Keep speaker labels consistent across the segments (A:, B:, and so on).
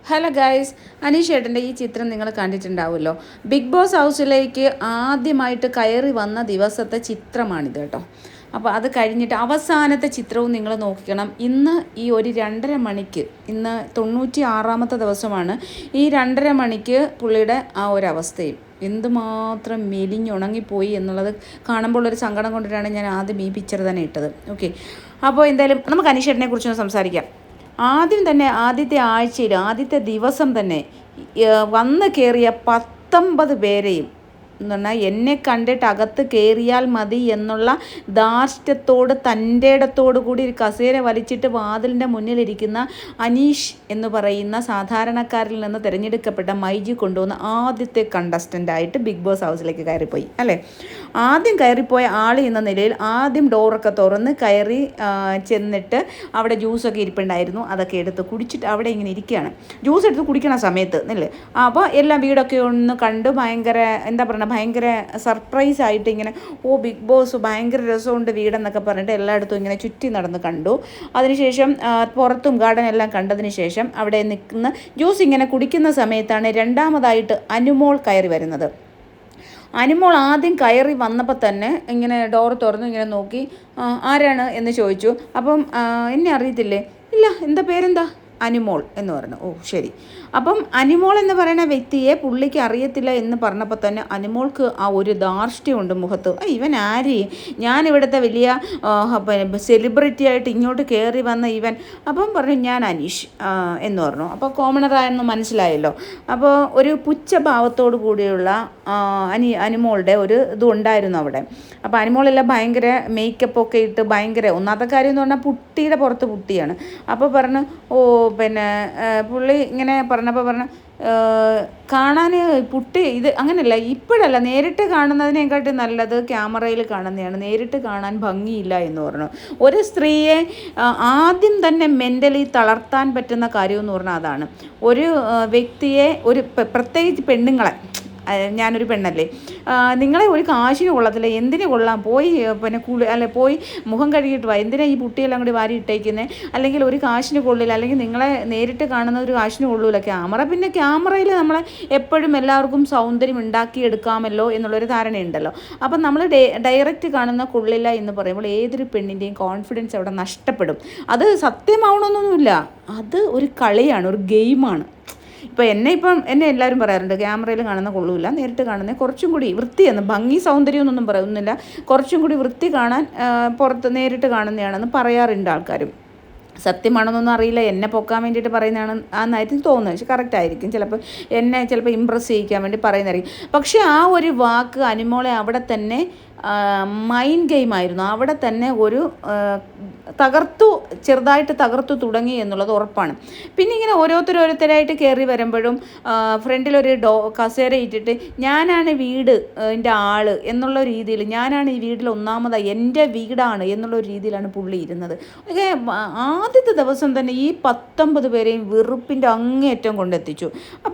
A: Hello guys, Aneesh ചേട്ടൻ്റെ ഈ ചിത്രം നിങ്ങൾ കണ്ടിട്ടുണ്ടാവുമല്ലോ. ബിഗ് ബോസ് ഹൗസിലേക്ക് ആദ്യമായിട്ട് കയറി വന്ന ദിവസത്തെ ചിത്രമാണിത് കേട്ടോ. അപ്പോൾ അത് കഴിഞ്ഞിട്ട് അവസാനത്തെ ചിത്രവും നിങ്ങൾ നോക്കിക്കണം. ഇന്ന് ഈ ഒരു 2:30 മണിക്ക്, ഇന്ന് 96ാമത്തെ ദിവസമാണ്. ഈ 2:30 മണിക്ക് പുള്ളിയുടെ ആ ഒരു അവസ്ഥയും എന്തുമാത്രം മെലിഞ്ഞുണങ്ങിപ്പോയി എന്നുള്ളത് കാണുമ്പോൾ ഒരു സങ്കടം കൊണ്ടിട്ടാണ് ഞാൻ ആദ്യം ഈ പിക്ചർ തന്നെ ഇട്ടത്. ഓക്കെ, അപ്പോൾ എന്തായാലും നമുക്ക് അനീഷ് ചേട്ടനെ കുറിച്ചൊന്ന് സംസാരിക്കാം. ആദ്യം തന്നെ ആദ്യത്തെ ആഴ്ചയിൽ ആദ്യത്തെ ദിവസം തന്നെ വന്ന് കയറിയ 19 പേരെയും എന്ന് പറഞ്ഞാൽ എന്നെ കണ്ടിട്ട് അകത്ത് കയറിയാൽ മതി എന്നുള്ള ധാർഷ്ട്യത്തോട് തൻ്റെ ഇടത്തോടു കൂടി ഒരു കസേര വലിച്ചിട്ട് വാതിലിൻ്റെ മുന്നിലിരിക്കുന്ന അനീഷ് എന്ന് പറയുന്ന സാധാരണക്കാരിൽ നിന്ന് തിരഞ്ഞെടുക്കപ്പെട്ട മൈജി കൊണ്ടുവന്ന ആദ്യത്തെ കണ്ടസ്റ്റൻ്റായിട്ട് ബിഗ് ബോസ് ഹൗസിലേക്ക് കയറിപ്പോയി അല്ലേ. ആദ്യം കയറിപ്പോയ ആൾ എന്ന നിലയിൽ ആദ്യം ഡോറൊക്കെ തുറന്ന് കയറി ചെന്നിട്ട് അവിടെ ജ്യൂസൊക്കെ ഇരിപ്പുണ്ടായിരുന്നു. അതൊക്കെ എടുത്ത് കുടിച്ചിട്ട് അവിടെ ഇങ്ങനെ ഇരിക്കുകയാണ്. ജ്യൂസ് എടുത്ത് കുടിക്കണ സമയത്ത് അല്ലേ. അപ്പോൾ എല്ലാം വീടൊക്കെ ഒന്ന് കണ്ട് ഭയങ്കര എന്താ പറയുക, ഭയങ്കര സർപ്രൈസ് ആയിട്ട് ഇങ്ങനെ ബിഗ് ബോസ് ഭയങ്കര രസമുണ്ട് വീടെന്നൊക്കെ പറഞ്ഞിട്ട് എല്ലായിടത്തും ഇങ്ങനെ ചുറ്റി നടന്ന് കണ്ടു. അതിനുശേഷം പുറത്തും ഗാർഡൻ എല്ലാം കണ്ടതിന് ശേഷം അവിടെ നിൽക്കുന്ന ജ്യൂസ് ഇങ്ങനെ കുടിക്കുന്ന സമയത്താണ് രണ്ടാമതായിട്ട് അനുമോൾ കയറി വരുന്നത്. അനുമോൾ ആദ്യം കയറി വന്നപ്പോൾ തന്നെ ഇങ്ങനെ ഡോർ തുറന്നു ഇങ്ങനെ നോക്കി ആരാണ് എന്ന് ചോദിച്ചു. അപ്പം എന്നെ അറിയത്തില്ലേ? ഇല്ല, എന്താ പേരെന്താ? അനുമോൾ എന്ന് പറഞ്ഞു. ശരി. അപ്പം അനുമോൾ എന്ന് പറയുന്ന വ്യക്തിയെ പുള്ളിക്ക് അറിയത്തില്ല എന്ന് പറഞ്ഞപ്പോൾ തന്നെ അനുമോൾക്ക് ആ ഒരു ധാർഷ്ട്യമുണ്ട് മുഖത്ത്. ഇവൻ ആര്? ഞാനിവിടുത്തെ വലിയ സെലിബ്രിറ്റി ആയിട്ട് ഇങ്ങോട്ട് കയറി വന്ന ഇവൻ. അപ്പം പറഞ്ഞു ഞാൻ അനീഷ് എന്ന് പറഞ്ഞു. അപ്പോൾ കോമണറായെന്ന് മനസ്സിലായല്ലോ. അപ്പോൾ ഒരു പുച്ഛഭാവത്തോടു കൂടിയുള്ള അനുമോളുടെ ഒരു ഇത് ഉണ്ടായിരുന്നു അവിടെ. അപ്പോൾ അനുമോളെല്ലാം ഭയങ്കര മേക്കപ്പൊക്കെ ഇട്ട് ഭയങ്കര ഒന്നാമത്തെ കാര്യം എന്ന് പറഞ്ഞാൽ പുട്ടിയുടെ പുറത്ത് പുട്ടിയാണ്. അപ്പോൾ പറഞ്ഞു പിന്നെ പുള്ളി ഇങ്ങനെ പറഞ്ഞപ്പോൾ പറഞ്ഞു കാണാൻ പുട്ടി ഇത് അങ്ങനെയല്ല, ഇപ്പോഴല്ല നേരിട്ട് കാണുന്നതിനെക്കാട്ടും നല്ലത് ക്യാമറയിൽ കാണുന്നതാണ്, നേരിട്ട് കാണാൻ ഭംഗിയില്ല എന്ന് പറഞ്ഞു. ഒരു സ്ത്രീയെ ആദ്യം തന്നെ മെൻ്റലി തളർത്താൻ പറ്റുന്ന കാര്യമെന്ന് പറഞ്ഞാൽ അതാണ്. ഒരു വ്യക്തിയെ ഒരു പ്രത്യേകിച്ച് പെണ്ണുങ്ങളെ, ഞാനൊരു പെണ്ണല്ലേ, നിങ്ങളെ ഒരു കാശിന് കൊള്ളത്തില്ല, എന്തിനു കൊള്ളാം, പോയി പിന്നെ പോയി മുഖം കഴുകിയിട്ട് വാ, എന്തിനാ ഈ പുട്ടിയെല്ലാം കൂടി വാരി ഇട്ടേക്കുന്നത്, അല്ലെങ്കിൽ ഒരു കാശിന് കൊള്ളില്ല, അല്ലെങ്കിൽ നിങ്ങളെ നേരിട്ട് കാണുന്ന ഒരു കാശിന് കൊള്ളൂല ക്യാമറ. പിന്നെ ക്യാമറയിൽ നമ്മളെ എപ്പോഴും എല്ലാവർക്കും സൗന്ദര്യം ഉണ്ടാക്കിയെടുക്കാമല്ലോ എന്നുള്ളൊരു ധാരണയുണ്ടല്ലോ. അപ്പം നമ്മൾ ഡയറക്റ്റ് കാണുന്ന കൊള്ളില്ല എന്ന് പറയുമ്പോൾ ഏതൊരു പെണ്ണിൻ്റെയും കോൺഫിഡൻസ് അവിടെ നഷ്ടപ്പെടും. അത് സത്യമാവണമെന്നൊന്നുമില്ല, അത് ഒരു കളിയാണ്, ഒരു ഗെയിമാണ്. എന്നെ എല്ലാവരും പറയാറുണ്ട് ക്യാമറയിൽ കാണുന്ന കൊള്ളൂല, നേരിട്ട് കാണുന്നത് കുറച്ചും കൂടി വൃത്തിയെന്ന്, ഭംഗി സൗന്ദര്യമൊന്നും പറയുന്നില്ല, കുറച്ചും കൂടി വൃത്തി കാണാൻ പുറത്ത് നേരിട്ട് കാണുന്നതാണെന്ന് പറയാറുണ്ട് ആൾക്കാരും. സത്യമാണെന്നൊന്നും അറിയില്ല, എന്നെ പൊക്കാൻ വേണ്ടിയിട്ട് പറയുന്നതാണ് എന്നായിരിക്കും തോന്നുന്നത്. പക്ഷെ കറക്റ്റ് ആയിരിക്കും, എന്നെ ചിലപ്പോൾ ഇമ്പ്രസ് ചെയ്യിക്കാൻ വേണ്ടി പറയുന്നതായിരിക്കും. പക്ഷേ ആ ഒരു വാക്ക് അനുമോളെ അവിടെ തന്നെ മൈൻഡ് ഗെയിമായിരുന്നു, അവിടെ തന്നെ ഒരു ചെറുതായിട്ട് തകർത്തു തുടങ്ങി എന്നുള്ളത് ഉറപ്പാണ്. പിന്നെ ഇങ്ങനെ ഓരോരുത്തരായിട്ട് കയറി വരുമ്പോഴും ഫ്രണ്ടിലൊരു കസേര ഇട്ടിട്ട് ഞാനാണ് എൻ്റെ ആൾ എന്നുള്ള രീതിയിൽ, ഞാനാണ് ഈ വീട്ടിൽ ഒന്നാമതായി, എൻ്റെ വീടാണ് എന്നുള്ള ഒരു രീതിയിലാണ് പുള്ളി ഇരുന്നത്. ആദ്യത്തെ ദിവസം തന്നെ ഈ 19 പേരെയും വെറുപ്പിൻ്റെ അങ്ങേയറ്റം കൊണ്ടെത്തിച്ചു.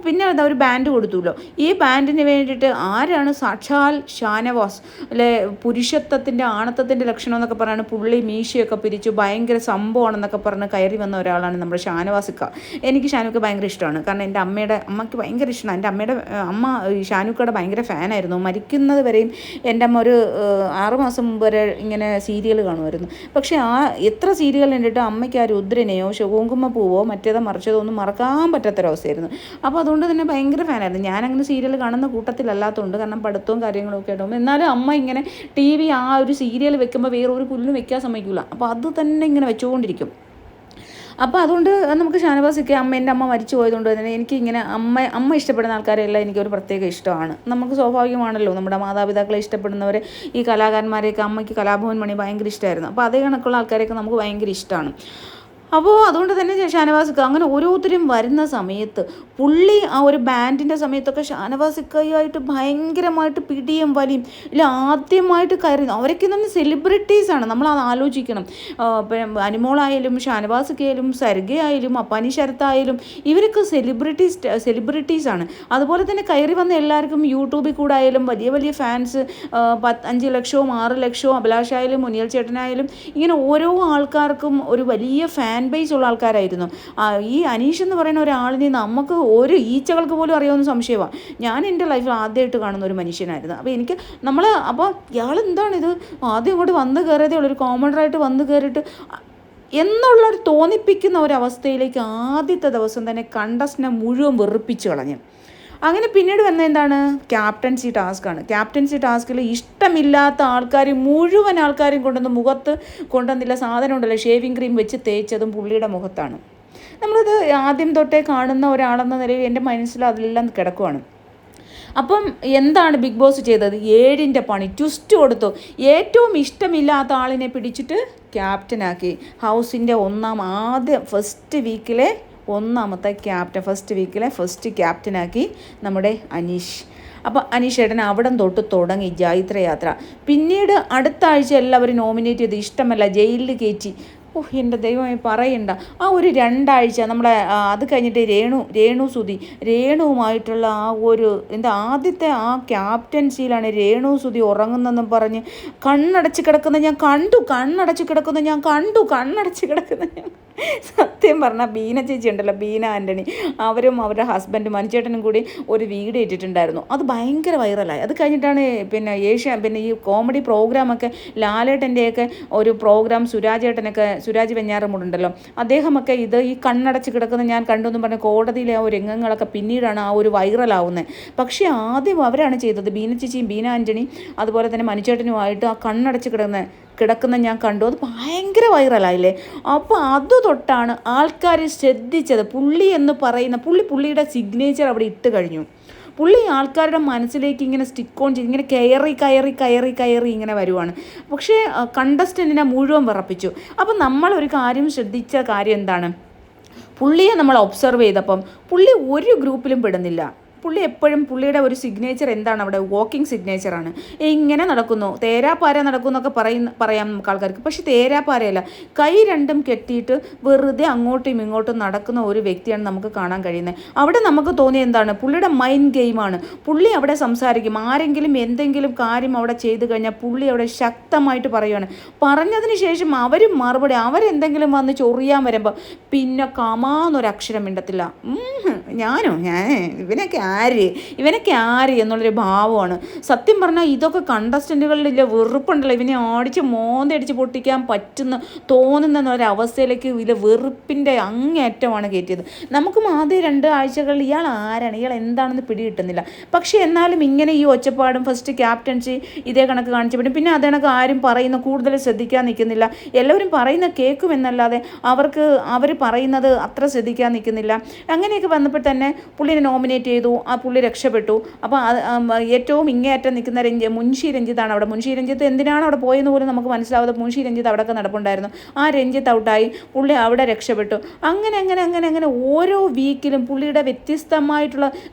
A: പിന്നെ ഒരു ബാൻഡ് കൊടുത്തുല്ലോ. ഈ ബാൻഡിന് വേണ്ടിയിട്ട് ആരാണ്? സാക്ഷാൽ ഷാനവാസ് അല്ലെ, പുരുഷത്വത്തിൻ്റെ ആണത്വത്തിൻ്റെ ലക്ഷണം എന്നൊക്കെ പറഞ്ഞാണ് പുള്ളി മീശയൊക്കെ പിരിച്ചു ഭയങ്കര സംഭവമാണെന്നൊക്കെ പറഞ്ഞ് കയറി വന്ന ഒരാളാണ് നമ്മുടെ ഷാനവാസിക്ക. എനിക്ക് ഷാനുക്ക ഭയങ്കര ഇഷ്ടമാണ്, കാരണം എൻ്റെ അമ്മയ്ക്ക് ഭയങ്കര ഇഷ്ടമാണ്. എൻ്റെ അമ്മയുടെ അമ്മ ഷാനുക്കയുടെ ഭയങ്കര ഫാനായിരുന്നു. മരിക്കുന്നത് വരെയും എൻ്റെ അമ്മ ഒരു 6 മാസം മുമ്പ് വരെ ഇങ്ങനെ സീരിയൽ കാണുമായിരുന്നു. പക്ഷേ എത്ര സീരിയൽ കണ്ടിട്ട് അമ്മയ്ക്ക് ആ രുദ്രനെയോ കുങ്കുമപ്പൂവോ മറ്റേതോ മറിച്ചതോ ഒന്നും മറക്കാൻ പറ്റാത്തൊരവസ്ഥയായിരുന്നു. അപ്പോൾ അതുകൊണ്ട് തന്നെ ഭയങ്കര ഫാനായിരുന്നു. ഞാനങ്ങനെ സീരിയൽ കാണുന്ന കൂട്ടത്തിലല്ലാത്തതുകൊണ്ട്, കാരണം പഠിത്തവും കാര്യങ്ങളും ഒക്കെ ആയിട്ടും. എന്നാലും അമ്മ ഇങ്ങനെ TV ആ ഒരു സീരിയൽ വെക്കുമ്പോൾ വേറൊരു പുല്ലും വെക്കാൻ സമ്മതിക്കില്ല. അപ്പോൾ അത് തന്നെ ഇങ്ങനെ വെച്ചുകൊണ്ടിരിക്കും. അപ്പോൾ അതുകൊണ്ട് നമുക്ക് ഷാനവാസിക്ക് എൻ്റെ അമ്മ മരിച്ചു പോയതുകൊണ്ട് തന്നെ എനിക്ക് ഇങ്ങനെ അമ്മ ഇഷ്ടപ്പെടുന്ന ആൾക്കാരെല്ലാം എനിക്കൊരു പ്രത്യേക ഇഷ്ടമാണ്. നമുക്ക് സ്വാഭാവികമാണല്ലോ, നമ്മുടെ മാതാപിതാക്കളെ ഇഷ്ടപ്പെടുന്നവരെ, ഈ കലാകാരന്മാരെയൊക്കെ അമ്മയ്ക്ക് കലാഭവൻ മണി ഭയങ്കര ഇഷ്ടമായിരുന്നു. അപ്പോൾ അതേ കണക്കുള്ള ആൾക്കാരെയൊക്കെ നമുക്ക് ഭയങ്കര ഇഷ്ടമാണ്. അപ്പോൾ അതുകൊണ്ട് തന്നെ ഷാനവാസിക്ക അങ്ങനെ ഓരോരുത്തരും വരുന്ന സമയത്ത് പുള്ളി ആ ഒരു ബാൻഡിൻ്റെ സമയത്തൊക്കെ ഷാനവാസിക്കയായിട്ട് ഭയങ്കരമായിട്ട് പിടിയും വലിയും ഇല്ല. ആദ്യമായിട്ട് കയറി അവരൊക്കെ തന്നെ സെലിബ്രിറ്റീസാണ്, നമ്മളത് ആലോചിക്കണം. അനുമോളായാലും ഷാനവാസിക്കയായാലും സർഗയായാലും അപ്പാനി ശരത്തായാലും ഇവരൊക്കെ സെലിബ്രിറ്റീസാണ്. അതുപോലെ തന്നെ കയറി വന്ന എല്ലാവർക്കും യൂട്യൂബിൽ കൂടെ ആയാലും വലിയ വലിയ ഫാൻസ്, 5 ലക്ഷവും 6 ലക്ഷവും, അഭിലാഷായാലും മുനിയൽ ചേട്ടനായാലും ഇങ്ങനെ ഓരോ ആൾക്കാർക്കും ഒരു വലിയ ഫാൻ ഫാൻ ബേസ് ഉള്ള ആൾക്കാരായിരുന്നു. ഈ അനീഷ് എന്ന് പറയുന്ന ഒരാളിനെ നമുക്ക് ഒരു ഈച്ചകൾക്ക് പോലും അറിയാവുന്ന സംശയമാണ്. ഞാൻ എൻ്റെ ലൈഫിൽ ആദ്യമായിട്ട് കാണുന്ന ഒരു മനുഷ്യനായിരുന്നു. അപ്പോൾ എനിക്ക് അപ്പോൾ ഇയാൾ എന്താണിത് ആദ്യം ഇങ്ങോട്ട് വന്ന് കയറിയതേ ഉള്ളൂ, ഒരു കോമണറായിട്ട് വന്ന് കയറിയിട്ട് എന്നുള്ളൊരു തോന്നിപ്പിക്കുന്ന ഒരവസ്ഥയിലേക്ക് ആദ്യത്തെ ദിവസം തന്നെ കണ്ടസ്റ്റിനെ മുഴുവൻ വെറുപ്പിച്ച് കളഞ്ഞു. അങ്ങനെ പിന്നീട് വന്ന എന്താണ്, ക്യാപ്റ്റൻസി ടാസ്ക്കാണ്. ക്യാപ്റ്റൻസി ടാസ്കിൽ ഇഷ്ടമില്ലാത്ത ആൾക്കാർ മുഴുവൻ ആൾക്കാരും കൊണ്ടുവന്ന് മുഖത്ത് കൊണ്ടുവന്നില്ല സാധനം ഉണ്ടല്ലോ, ഷേവിങ് ക്രീം വെച്ച് തേച്ചതും പുള്ളിയുടെ മുഖത്താണ്. നമ്മളിത് ആദ്യം തൊട്ടേ കാണുന്ന ഒരാളെന്ന നിലയിൽ എൻ്റെ മനസ്സിൽ അതെല്ലാം കിടക്കുവാണ്. അപ്പം എന്താണ് ബിഗ് ബോസ് ചെയ്തത്? 7ൻ്റെ പണി ട്വിസ്റ്റ് കൊടുത്തു. ഏറ്റവും ഇഷ്ടമില്ലാത്ത ആളിനെ പിടിച്ചിട്ട് ക്യാപ്റ്റനാക്കി. ഹൗസിൻ്റെ ഫസ്റ്റ് വീക്കിലെ ഒന്നാമത്തെ ഫസ്റ്റ് വീക്കിലെ ഫസ്റ്റ് ക്യാപ്റ്റനാക്കി നമ്മുടെ അനീഷ്. അപ്പോൾ അനീഷ് ഏട്ടൻ അവിടം തൊട്ട് തുടങ്ങി ജൈത്രയാത്ര. പിന്നീട് അടുത്ത ആഴ്ച എല്ലാവരും നോമിനേറ്റ് ചെയ്ത് ഇഷ്ടമല്ല ജയിലിൽ കയറ്റി. എൻ്റെ ദൈവമായി പറയണ്ട. ആ ഒരു 2 ആഴ്ച നമ്മളെ അത് കഴിഞ്ഞിട്ട് രേണുവുമായിട്ടുള്ള ആദ്യത്തെ ആ ക്യാപ്റ്റൻസിയിലാണ് രേണു സുധി ഉറങ്ങുന്നെന്നും പറഞ്ഞ് കണ്ണടച്ച് കിടക്കുന്ന ഞാൻ കണ്ടു. സത്യം പറഞ്ഞാൽ ബീന ചേച്ചി ഉണ്ടല്ലോ, ബീന ആൻ്റണി, അവരും അവരുടെ ഹസ്ബൻഡ് മനുചേട്ടനും കൂടി ഒരു വീഡിയോ ഇട്ടിട്ടുണ്ടായിരുന്നു. അത് ഭയങ്കര വൈറലായി. അത് കഴിഞ്ഞിട്ടാണ് പിന്നെ ഈ കോമഡി പ്രോഗ്രാമൊക്കെ ലാലേട്ടൻ്റെയൊക്കെ ഒരു പ്രോഗ്രാം സുരാജ് വെഞ്ഞാറമൂടുണ്ടല്ലോ, അദ്ദേഹമൊക്കെ ഈ കണ്ണടച്ച് കിടക്കുന്ന ഞാൻ കണ്ടു എന്ന് പറഞ്ഞ കോടതിയിലെ ആ ഒരു രംഗങ്ങളൊക്കെ പിന്നീടാണ് ആ ഒരു വൈറലാവുന്നത്. പക്ഷേ ആദ്യം അവരാണ് ചെയ്തത്. ബീന ചേച്ചിയും ബീന ആൻ്റണി അതുപോലെ തന്നെ മനുചേട്ടനുമായിട്ട് ആ കണ്ണടച്ച് കിടക്കുന്ന ഞാൻ കണ്ടു. അത് ഭയങ്കര വൈറലായില്ലേ. അപ്പോൾ അത് തൊട്ടാണ് ആൾക്കാർ ശ്രദ്ധിച്ചത്. പുള്ളിയുടെ സിഗ്നേച്ചർ അവിടെ ഇട്ട് കഴിഞ്ഞു. പുള്ളി ആൾക്കാരുടെ മനസ്സിലേക്ക് ഇങ്ങനെ സ്റ്റിക്ക് ഓൺ ചെയ്ത് ഇങ്ങനെ കയറി ഇങ്ങനെ വരുവാണ്. പക്ഷേ കണ്ടസ്റ്റൻറ്റിനെ മുഴുവൻ വിറപ്പിച്ചു. അപ്പം നമ്മളൊരു കാര്യം ശ്രദ്ധിച്ച കാര്യം എന്താണ്, പുള്ളിയെ നമ്മൾ ഒബ്സർവ് ചെയ്തപ്പം പുള്ളി ഒരു ഗ്രൂപ്പിലും പെടുന്നില്ല. പുള്ളി എപ്പോഴും പുള്ളിയുടെ ഒരു സിഗ്നേച്ചർ എന്താണ്, അവിടെ വാക്കിംഗ് സിഗ്നേച്ചറാണ്. ഇങ്ങനെ നടക്കുന്നു, തേരാപ്പാര നടക്കുന്നു എന്നൊക്കെ പറയാം നമുക്ക് ആൾക്കാർക്ക്. പക്ഷെ തേരാപ്പാരയല്ല, കൈ രണ്ടും കെട്ടിയിട്ട് വെറുതെ അങ്ങോട്ടും ഇങ്ങോട്ടും നടക്കുന്ന ഒരു വ്യക്തിയാണ് നമുക്ക് കാണാൻ കഴിയുന്നത്. അവിടെ നമുക്ക് തോന്നിയ എന്താണ്, പുള്ളിയുടെ മൈൻഡ് ഗെയിമാണ്. പുള്ളി അവിടെ സംസാരിക്കും. ആരെങ്കിലും എന്തെങ്കിലും കാര്യം അവിടെ ചെയ്തു കഴിഞ്ഞാൽ പുള്ളി അവിടെ ശക്തമായിട്ട് പറയുകയാണ്. പറഞ്ഞതിന് ശേഷം അവരും മറുപടി, അവരെന്തെങ്കിലും വന്ന് ചൊറിയാൻ വരുമ്പോൾ പിന്നെ കമാന്നൊരക്ഷരം മിണ്ടത്തില്ല. ഇവനൊക്കെ ആര് എന്നുള്ളൊരു ഭാവമാണ്. സത്യം പറഞ്ഞാൽ ഇതൊക്കെ കണ്ടസ്റ്റൻറ്റുകളിലെ വെറുപ്പുണ്ടല്ലോ, ഇവനെ മോന്തടിച്ച് പൊട്ടിക്കാൻ തോന്നുന്ന ഒരവസ്ഥയിലേക്ക് വെറുപ്പിൻ്റെ അങ്ങേയറ്റമാണ് കയറ്റിയത്. നമുക്കും ആദ്യ 2 ആഴ്ചകളിൽ ഇയാൾ ആരാണ്, ഇയാൾ എന്താണെന്ന് പിടികിട്ടുന്നില്ല. പക്ഷേ എന്നാലും ഇങ്ങനെ ഈ ഒച്ചപ്പാടും ഫസ്റ്റ് ക്യാപ്റ്റൻസി ഇതേ കണക്ക് കാണിച്ചു വിടും. പിന്നെ അതേ കണക്ക് ആരും പറയുന്ന കൂടുതൽ ശ്രദ്ധിക്കാൻ നിൽക്കുന്നില്ല. എല്ലാവരും പറയുന്ന കേൾക്കുമെന്നല്ലാതെ അവർ പറയുന്നത് അത്ര ശ്രദ്ധിക്കാൻ നിൽക്കുന്നില്ല. അങ്ങനെയൊക്കെ വന്നപ്പോൾ തന്നെ പുള്ളിനെ നോമിനേറ്റ് ചെയ്തു. ആ പുള്ളി രക്ഷപ്പെട്ടു. അപ്പോൾ ഏറ്റവും ഇങ്ങേയറ്റം നിൽക്കുന്ന മുൻഷി രഞ്ജിത്താണ് അവിടെ. മുൻഷി രഞ്ജിത്ത് എന്തിനാണ് അവിടെ പോയെന്ന് പോലും നമുക്ക് മനസ്സിലാവാതെ മുൻഷി രഞ്ജിത്ത് അവിടെയൊക്കെ നടപ്പുണ്ടായിരുന്നു. ആ രഞ്ജിത്ത് ഔട്ടായി, പുള്ളി അവിടെ രക്ഷപ്പെട്ടു. അങ്ങനെ ഓരോ വീക്കിലും പുള്ളിയുടെ വ്യത്യസ്തമായിട്ടുള്ള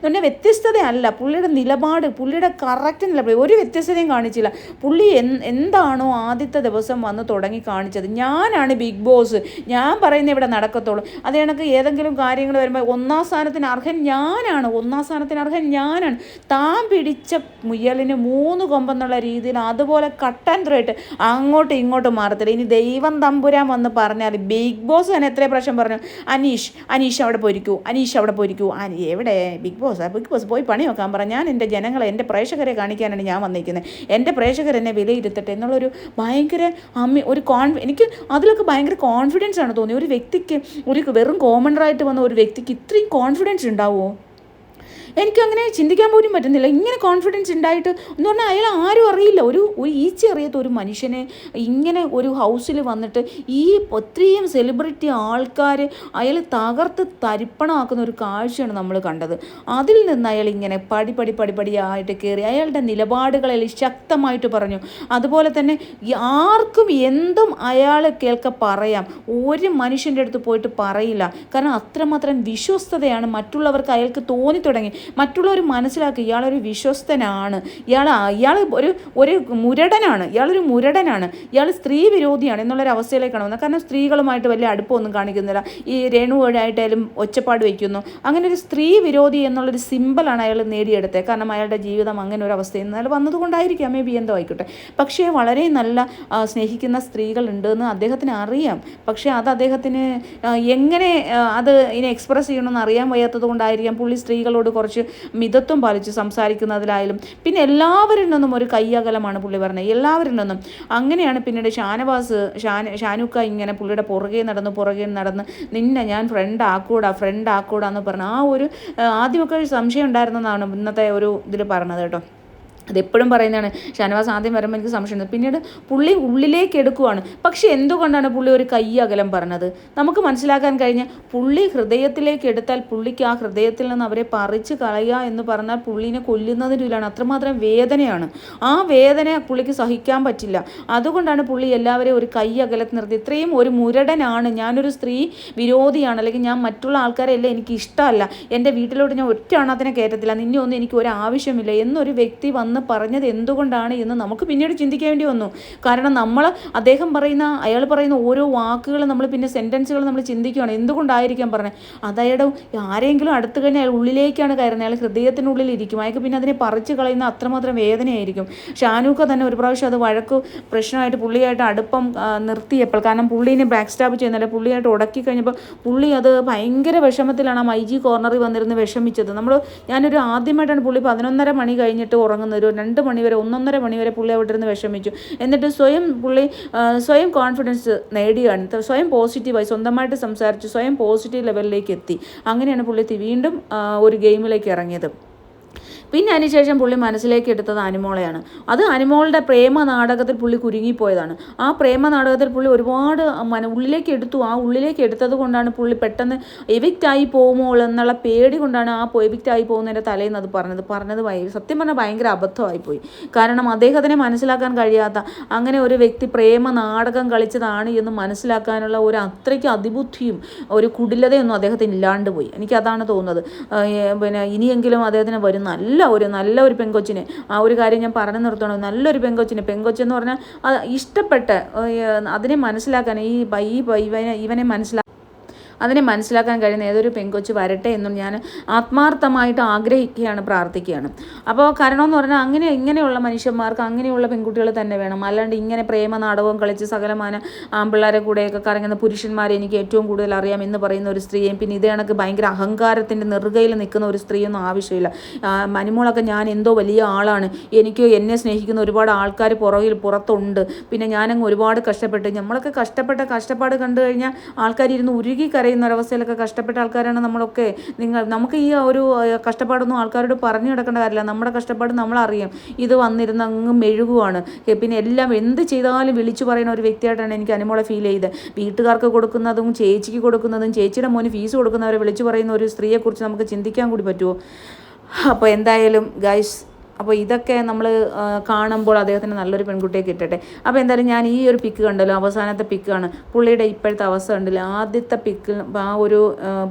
A: വ്യത്യസ്തതയല്ല, പുള്ളിയുടെ നിലപാട്, പുള്ളിയുടെ കറക്റ്റ് നിലപാട് ഒരു വ്യത്യസ്തതയും കാണിച്ചില്ല. പുള്ളി എന്താണോ ആദ്യത്തെ ദിവസം വന്ന് തുടങ്ങി കാണിച്ചത്, ഞാനാണ് ബിഗ് ബോസ്, ഞാൻ പറയുന്നത് ഇവിടെ നടക്കത്തുള്ളൂ. അതേ കണക്ക് ഏതെങ്കിലും കാര്യങ്ങൾ വരുമ്പോൾ ഒന്നാം സ്ഥാനത്തിന് അർഹൻ ഞാനാണ്, താൻ പിടിച്ച മുയലിന് 3 കൊമ്പെന്നുള്ള രീതിയിൽ അതുപോലെ കട്ടൻ ത്രേട്ട് അങ്ങോട്ടും ഇങ്ങോട്ടും മാറത്തില്ല. ഇനി ദൈവം തമ്പുരാൻ വന്ന് പറഞ്ഞാൽ ബിഗ് ബോസ് തന്നെ എത്ര പ്രാവശ്യം പറഞ്ഞു, അനീഷ് അവിടെ പോയിരിക്കൂ, എവിടെ ബിഗ് ബോസ് പോയി പണി നോക്കാൻ പറ, ഞാൻ എൻ്റെ ജനങ്ങളെ, എൻ്റെ പ്രേക്ഷകരെ കാണിക്കാനാണ് ഞാൻ വന്നിരിക്കുന്നത്, എൻ്റെ പ്രേക്ഷകരെന്നെ വിലയിരുത്തട്ടെ എന്നുള്ളൊരു ഭയങ്കര എനിക്ക് അതിലൊക്കെ ഭയങ്കര കോൺഫിഡൻസ് ആണ് തോന്നിയത്. ഒരു വ്യക്തിക്ക്, വെറും കോമണറായിട്ട് വന്ന ഒരു വ്യക്തിക്ക് ഇത്രയും കോൺഫിഡൻസ് ഉണ്ടാവുമോ? എനിക്കങ്ങനെ ചിന്തിക്കാൻ പോലും പറ്റുന്നില്ല. ഇങ്ങനെ കോൺഫിഡൻസ് ഉണ്ടായിട്ട് എന്ന് പറഞ്ഞാൽ അയാൾ ആരും അറിയില്ല, ഒരു ഈച്ച അറിയാത്ത ഒരു മനുഷ്യനെ ഇങ്ങനെ ഒരു ഹൗസിൽ വന്നിട്ട് ഈ ഒത്തിരിയും സെലിബ്രിറ്റി ആൾക്കാർ അയാൾ തകർത്ത് തരിപ്പണമാക്കുന്ന ഒരു കാഴ്ചയാണ് നമ്മൾ കണ്ടത്. അതിൽ നിന്ന് അയാൾ ഇങ്ങനെ പടിയായിട്ട് കയറി അയാളുടെ നിലപാടുകളിൽ ശക്തമായിട്ട് പറഞ്ഞു. അതുപോലെ തന്നെ ആർക്കും എന്തും അയാൾ പറയാം, ഒരു മനുഷ്യൻ്റെ അടുത്ത് പോയിട്ട് പറയില്ല. കാരണം അത്രമാത്രം വിശ്വസ്തതയാണ് മറ്റുള്ളവർക്ക് അയാൾക്ക് തോന്നി തുടങ്ങി. മറ്റുള്ളവർ മനസ്സിലാക്കി ഇയാളൊരു വിശ്വസ്തനാണ്, ഇയാൾ ഒരു മുരടനാണ്, ഇയാൾ സ്ത്രീ വിരോധിയാണ് എന്നുള്ളൊരു അവസ്ഥയിലേക്കാണ് വന്നത്. കാരണം സ്ത്രീകളുമായിട്ട് വലിയ അടുപ്പമൊന്നും കാണിക്കുന്നില്ല, ഈ രേണുവായിട്ടായാലും ഒച്ചപ്പാട് വയ്ക്കുന്നു. അങ്ങനെ ഒരു സ്ത്രീ വിരോധി എന്നുള്ളൊരു സിമ്പലാണ് അയാൾ നേടിയെടുത്തത്. കാരണം അയാളുടെ ജീവിതം അങ്ങനെ ഒരു അവസ്ഥയിൽ നിന്ന് വന്നതുകൊണ്ടായിരിക്കാം, മേ ബി എന്തോ ആയിക്കോട്ടെ. പക്ഷേ വളരെ നല്ല സ്നേഹിക്കുന്ന സ്ത്രീകളുണ്ടെന്ന് അദ്ദേഹത്തിന് അറിയാം. പക്ഷേ അത് അദ്ദേഹത്തിന് എങ്ങനെ അത് ഇനി എക്സ്പ്രസ് ചെയ്യണമെന്ന് അറിയാൻ വയ്യാത്തത് കൊണ്ടായിരിക്കാം പുള്ളി സ്ത്രീകളോട് കുറച്ച് മിതത്വം പാലിച്ച് സംസാരിക്കുന്നതിലായാലും. പിന്നെ എല്ലാവരിൽ നിന്നും ഒരു കയ്യകലമാണ് പുള്ളി പറഞ്ഞത്, എല്ലാവരിൽ നിന്നും. അങ്ങനെയാണ് പിന്നീട് ഷാനൂക്ക ഇങ്ങനെ പുള്ളിയുടെ പുറകെ നടന്ന് നിന്നെ ഞാൻ ഫ്രണ്ട് ആക്കൂടാന്ന് പറഞ്ഞ് ആ ഒരു ആദ്യമൊക്കെ ഒരു സംശയം ഉണ്ടായിരുന്നതാണ് ഇന്നത്തെ ഒരു ഇതിൽ പറഞ്ഞത് കേട്ടോ. അതെപ്പോഴും പറയുന്നതാണ്. ഷാനവാസ് ആദ്യം വരുമ്പോൾ എനിക്ക് സംശയമുണ്ട്, പിന്നീട് പുള്ളി ഉള്ളിലേക്ക് എടുക്കുവാണ്. പക്ഷെ എന്തുകൊണ്ടാണ് പുള്ളി ഒരു കൈ അകലം പറഞ്ഞത്? നമുക്ക് മനസ്സിലാക്കാൻ കഴിഞ്ഞ പുള്ളി ഹൃദയത്തിലേക്ക് എടുത്താൽ പുള്ളിക്ക് ആ ഹൃദയത്തിൽ നിന്ന് അവരെ പറിച്ച് കളയുക എന്ന് പറഞ്ഞാൽ പുള്ളിനെ കൊല്ലുന്നതിലാണ്. അത്രമാത്രം വേദനയാണ്. ആ വേദന പുള്ളിക്ക് സഹിക്കാൻ പറ്റില്ല. അതുകൊണ്ടാണ് പുള്ളി എല്ലാവരെയും ഒരു കൈ അകലത്ത് നിർത്തി. ഇത്രയും ഒരു മുരടനാണ്, ഞാനൊരു സ്ത്രീ വിരോധിയാണ്, അല്ലെങ്കിൽ ഞാൻ മറ്റുള്ള ആൾക്കാരെല്ലാം എനിക്ക് ഇഷ്ടമല്ല, എൻ്റെ വീട്ടിലോട്ട് ഞാൻ ഒറ്റ എണ്ണത്തിനെ കയറ്റത്തില്ല, നിന്നെ ഒന്നും എനിക്ക് ഒരു ആവശ്യമില്ല എന്നൊരു വ്യക്തി വന്ന് പറഞ്ഞത് എന്തുകൊണ്ടാണ് എന്ന് നമുക്ക് പിന്നീട് ചിന്തിക്കേണ്ടി വന്നു. കാരണം അയാൾ പറയുന്ന ഓരോ വാക്കുകൾ നമ്മൾ പിന്നെ സെൻറ്റൻസുകൾ നമ്മൾ ചിന്തിക്കുകയാണ്, എന്തുകൊണ്ടായിരിക്കാം പറഞ്ഞത്. അതായത് ആരെങ്കിലും അടുത്ത് കഴിഞ്ഞാൽ അയാൾ ഉള്ളിലേക്കാണ് കയറുന്നത്, അയാൾ ഹൃദയത്തിനുള്ളിൽ ഇരിക്കും, അയാൾക്ക് പിന്നെ അതിനെ പറിച്ച് കളയുന്ന അത്രമാത്രം വേദനയായിരിക്കും. ഷാനൂക്ക തന്നെ ഒരു പ്രാവശ്യം അത് പ്രശ്നമായിട്ട് പുള്ളിയായിട്ട് അടുപ്പം നിർത്തിയപ്പോൾ, കാരണം പുള്ളീനെ ബാക്ക് സ്റ്റാബ് ചെയ്യുന്നില്ല, പുള്ളിയായിട്ട് ഉടക്കി കഴിഞ്ഞപ്പോൾ പുള്ളി അത് ഭയങ്കര വിഷമത്തിലാണ് ആ മൈജി കോർണറിൽ വന്നിരുന്ന് വിഷമിച്ചത്. ഞാനൊരു ആദ്യമായിട്ടാണ് പുള്ളി 11:30 മണി കഴിഞ്ഞിട്ട് ഉറങ്ങുന്നത്, 2 മണി വരെ 1:30 മണി വരെ പുള്ളി അവിടെ ഇരുന്ന് വിഷമിച്ചു. എന്നിട്ട് സ്വയം കോൺഫിഡൻസ് നേടിയാണ്, സ്വയം പോസിറ്റീവായി സ്വന്തമായിട്ട് സംസാരിച്ചു, സ്വയം പോസിറ്റീവ് ലെവലിലേക്ക് എത്തി. അങ്ങനെയാണ് പുള്ളി വീണ്ടും ഒരു ഗെയിമിലേക്ക് ഇറങ്ങിയത്. പിന്നെ അതിനുശേഷം പുള്ളി മനസ്സിലേക്ക് എടുത്തത് അനുമോളെയാണ്. അത് അനുമോളുടെ പ്രേമ നാടകത്തിൽ പുള്ളി കുരുങ്ങിപ്പോയതാണ്. ആ പ്രേമ നാടകത്തിൽ പുള്ളി ഒരുപാട് ഉള്ളിലേക്ക് എടുത്തു. ആ ഉള്ളിലേക്ക് എടുത്തത് കൊണ്ടാണ് പുള്ളി പെട്ടെന്ന് എവിക്റ്റായി പോകുമോ എന്നുള്ള പേടി കൊണ്ടാണ് ആ എവിക്റ്റായി പോകുന്നതിൻ്റെ തലേന്ന് അത് പറഞ്ഞത് സത്യം പറഞ്ഞാൽ ഭയങ്കര അബദ്ധമായിപ്പോയി. കാരണം അദ്ദേഹത്തിനെ മനസ്സിലാക്കാൻ കഴിയാത്ത അങ്ങനെ ഒരു വ്യക്തി പ്രേമ നാടകം കളിച്ചതാണ് എന്ന് മനസ്സിലാക്കാനുള്ള ഒരു അത്രയ്ക്ക് അതിബുദ്ധിയും ഒരു കുടിലതയൊന്നും അദ്ദേഹത്തിന് ഇല്ലാണ്ട് പോയി. എനിക്കതാണ് തോന്നുന്നത്. പിന്നെ ഇനിയെങ്കിലും അദ്ദേഹത്തിന് വരും നല്ല ഒരു പെങ്കൊച്ചിനെ, ആ ഒരു കാര്യം ഞാൻ പറഞ്ഞു നിർത്തണം, നല്ലൊരു പെങ്കൊച്ചെന്ന് പറഞ്ഞാൽ ഇഷ്ടപ്പെട്ട അതിനെ മനസ്സിലാക്കാൻ ഇവനെ അതിനെ മനസ്സിലാക്കാൻ കഴിയുന്ന ഏതൊരു പെങ്കൊച്ച് വരട്ടെ എന്നും ഞാൻ ആത്മാർത്ഥമായിട്ട് ആഗ്രഹിക്കുകയാണ്, പ്രാർത്ഥിക്കുകയാണ്. അപ്പോൾ കാരണമെന്ന് പറഞ്ഞാൽ ഇങ്ങനെയുള്ള മനുഷ്യന്മാർക്ക് അങ്ങനെയുള്ള പെൺകുട്ടികൾ തന്നെ വേണം. അല്ലാണ്ട് ഇങ്ങനെ പ്രേമ നാടകവും കളിച്ച് സകലമാന ആൺപിള്ളേരെ കൂടെയൊക്കെ കറങ്ങുന്ന പുരുഷന്മാരെ എനിക്ക് ഏറ്റവും കൂടുതൽ അറിയാം എന്ന് പറയുന്ന ഒരു സ്ത്രീയും, പിന്നെ ഇതേ കണക്ക് ഭയങ്കര അഹങ്കാരത്തിൻ്റെ നെറുകയിൽ നിൽക്കുന്ന ഒരു സ്ത്രീയൊന്നും ആവശ്യമില്ല. മനുമോളൊക്കെ ഞാൻ എന്തോ വലിയ ആളാണ്, എന്നെ സ്നേഹിക്കുന്ന ഒരുപാട് ആൾക്കാർ പുറത്തുണ്ട്, പിന്നെ ഞാനങ്ങ് ഒരുപാട് കഷ്ടപ്പെട്ട്, നമ്മളൊക്കെ കഷ്ടപ്പാട് കണ്ടു കഴിഞ്ഞാൽ ആൾക്കാർ ഇരുന്ന് ഉരുകി ഒരവസ്ഥയിലൊക്കെ കഷ്ടപ്പെട്ട ആൾക്കാരാണ് നമ്മളൊക്കെ. നമുക്ക് ഈ ഒരു കഷ്ടപ്പാടൊന്നും ആൾക്കാരോട് പറഞ്ഞു കിടക്കേണ്ട കാര്യമില്ല. നമ്മുടെ കഷ്ടപ്പാട് നമ്മളറിയാം. ഇത് വന്നിരുന്ന് അങ്ങ് മെഴുകുവാണ്. പിന്നെ എല്ലാം എന്ത് ചെയ്താലും വിളിച്ചു പറയുന്ന ഒരു വ്യക്തിയായിട്ടാണ് എനിക്ക് അനുമോളെ ഫീൽ ചെയ്തത്. വീട്ടുകാർക്ക് കൊടുക്കുന്നതും ചേച്ചിക്ക് കൊടുക്കുന്നതും ചേച്ചിയുടെ മോന് ഫീസ് കൊടുക്കുന്നവരെ വിളിച്ചു പറയുന്ന ഒരു സ്ത്രീയെക്കുറിച്ച് നമുക്ക് ചിന്തിക്കാൻ കൂടി പറ്റുമോ? അപ്പോൾ എന്തായാലും ഗൈസ്, അപ്പോൾ ഇതൊക്കെ നമ്മൾ കാണുമ്പോൾ അദ്ദേഹത്തിന് നല്ലൊരു പെൺകുട്ടിയെ കിട്ടട്ടെ. അപ്പോൾ എന്തായാലും ഞാൻ ഈ ഒരു പിക്ക് കണ്ടല്ലോ, അവസാനത്തെ പിക്കാണ് പുള്ളിയുടെ ഇപ്പോഴത്തെ അവസ്ഥ ഉണ്ടല്ലോ. ആദ്യത്തെ പിക്ക് ആ ഒരു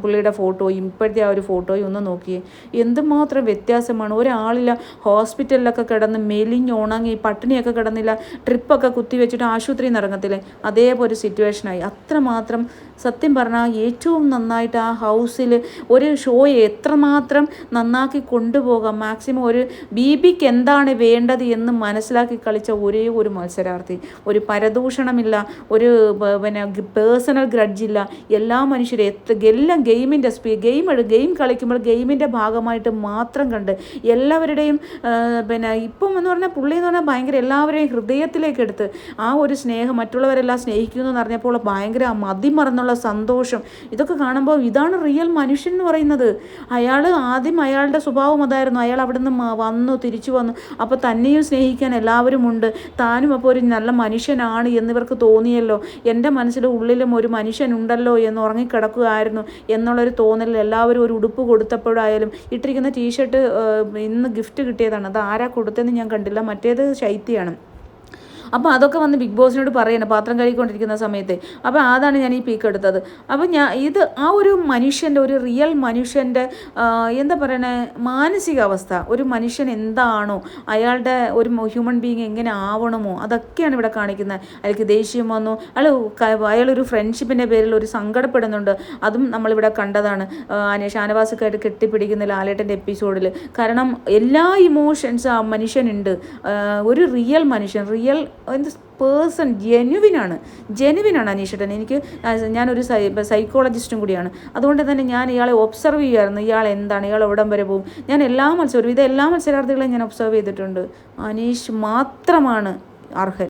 A: പുള്ളിയുടെ ഫോട്ടോയും ഇപ്പോഴത്തെ ആ ഒരു ഫോട്ടോയും ഒന്ന് നോക്കിയേ, എന്തുമാത്രം വ്യത്യാസമാണ്. ഒരാളില്ല, ഹോസ്പിറ്റലിലൊക്കെ കിടന്ന് മെലിഞ്ഞുണങ്ങി പട്ടിണിയൊക്കെ കിടന്നില്ല, ട്രിപ്പൊക്കെ കുത്തിവെച്ചിട്ട് ആശുപത്രിയിൽ നിന്ന് ഇറങ്ങത്തില്ലേ, അതേപോലെ ഒരു സിറ്റുവേഷനായി. അത്രമാത്രം സത്യം പറഞ്ഞാൽ ഏറ്റവും നന്നായിട്ട് ആ ഹൗസിൽ ഒരു ഷോയെ എത്രമാത്രം നന്നാക്കി കൊണ്ടുപോകാം, മാക്സിമം ഒരു ബിക്ക് എന്താണ് വേണ്ടത് എന്ന് മനസ്സിലാക്കി കളിച്ച ഒരേ ഒരു മത്സരാർത്ഥി. ഒരു പരദൂഷണമില്ല, ഒരു പിന്നെ പേഴ്സണൽ ഗ്രഡ്ജില്ല. എല്ലാ മനുഷ്യരും എല്ലാം ഗെയിം കളിക്കുമ്പോൾ ഗെയിമിൻ്റെ ഭാഗമായിട്ട് മാത്രം കണ്ട് എല്ലാവരുടെയും പിന്നെ ഇപ്പം എന്ന് പറഞ്ഞാൽ പുള്ളി എന്ന് പറഞ്ഞാൽ ഭയങ്കര എല്ലാവരെയും ഹൃദയത്തിലേക്ക് എടുത്ത് ആ ഒരു സ്നേഹം, മറ്റുള്ളവരെല്ലാം സ്നേഹിക്കുന്നു എന്ന് പറഞ്ഞപ്പോൾ ഭയങ്കര മതിമറന്നുള്ള സന്തോഷം. ഇതൊക്കെ കാണുമ്പോൾ ഇതാണ് റിയൽ മനുഷ്യൻ എന്ന് പറയുന്നത്. ആദ്യം അയാളുടെ സ്വഭാവം അതായിരുന്നു. അയാൾ അവിടെ നിന്ന് തിരിച്ചു വന്നു. അപ്പോൾ തന്നെയും സ്നേഹിക്കാൻ എല്ലാവരും ഉണ്ട്, താനും അപ്പോൾ ഒരു നല്ല മനുഷ്യനാണ് എന്നിവർക്ക് തോന്നിയല്ലോ. എൻ്റെ മനസ്സിൻ്റെ ഉള്ളിലും ഒരു മനുഷ്യനുണ്ടല്ലോ എന്ന് ഉറങ്ങിക്കിടക്കുകയായിരുന്നു എന്നുള്ളൊരു തോന്നലിൽ എല്ലാവരും ഒരു ഉടുപ്പ് കൊടുത്തപ്പോഴായാലും ഇട്ടിരിക്കുന്ന ടീഷർട്ട് ഇന്ന് ഗിഫ്റ്റ് കിട്ടിയതാണ്. അത് ആരാ കൊടുത്തതെന്ന് ഞാൻ കണ്ടില്ല, മറ്റേത് ശൈത്യമാണ്. അപ്പോൾ അതൊക്കെ വന്ന് ബിഗ് ബോസിനോട് പറയണം പാത്രം കഴുകിക്കൊണ്ടിരിക്കുന്ന സമയത്ത്. അപ്പോൾ അതാണ് ഞാൻ ഈ പീക്ക് എടുത്തത്. അപ്പോൾ ഇത് ആ ഒരു മനുഷ്യൻ്റെ, ഒരു റിയൽ മനുഷ്യൻ്റെ എന്താ പറയണേ, മാനസികാവസ്ഥ, ഒരു മനുഷ്യൻ എന്താണോ, അയാളുടെ ഒരു ഹ്യൂമൻ ബീങ് എങ്ങനെ ആവണമോ അതൊക്കെയാണ് ഇവിടെ കാണിക്കുന്നത്. അയാൾക്ക് ദേഷ്യം വന്നു, അയാളൊരു ഫ്രണ്ട്ഷിപ്പിൻ്റെ പേരിൽ ഒരു സങ്കടപ്പെടുന്നുണ്ട്, അതും നമ്മളിവിടെ കണ്ടതാണ്. ഷാനവാസൊക്കെയായിട്ട് കെട്ടിപ്പിടിക്കുന്ന ലാലേട്ടൻ്റെ എപ്പിസോഡിൽ. കാരണം എല്ലാ ഇമോഷൻസ് ആ മനുഷ്യനുണ്ട്. ഒരു റിയൽ മനുഷ്യൻ, റിയൽ പേഴ്സൺ, ജെനുവിനാണ് അനീഷേട്ടൻ. ഞാനൊരു സൈക്കോളജിസ്റ്റും കൂടിയാണ്. അതുകൊണ്ട് തന്നെ ഞാൻ ഇയാളെ ഒബ്സർവ് ചെയ്യുമായിരുന്നു. ഇയാൾ എന്താണ്, ഇയാൾ എവിടം വരെ പോകും. ഞാൻ എല്ലാ മത്സരമാർത്ഥികളെയും ഞാൻ ഒബ്സർവ് ചെയ്തിട്ടുണ്ട്. അനീഷ് മാത്രമാണ് അർഹൻ.